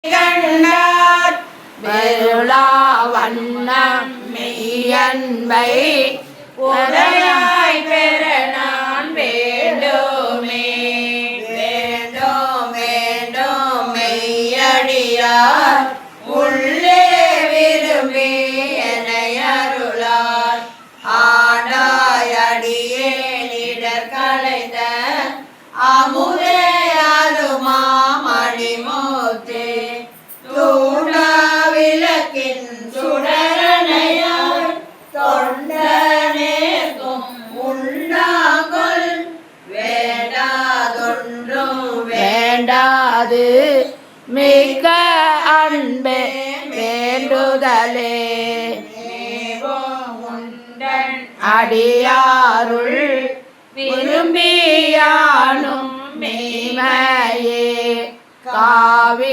கண்டார் வெருளா வண்ணம் மெய்யன்பை உரையாய் பெற நான் வேண்டுமே வேண்டும் வேண்டும் மெய்யடியார் உள்ளே விரும்பி என்னை அருளார் ஆடாய் அடியேனிடர் கலைந்த அமுதே அருமா மணிமூர்த்தி தூணா விளக்கின் சுடரணையாய் தொண்டனேக்கும் உண்ணாங்கொல் வேண்டாதொன்றும் வேண்டாது மிக்க அன்பே வேண்டுதலே அடியாருள் விரும்பியானும் மெய்மையே காவி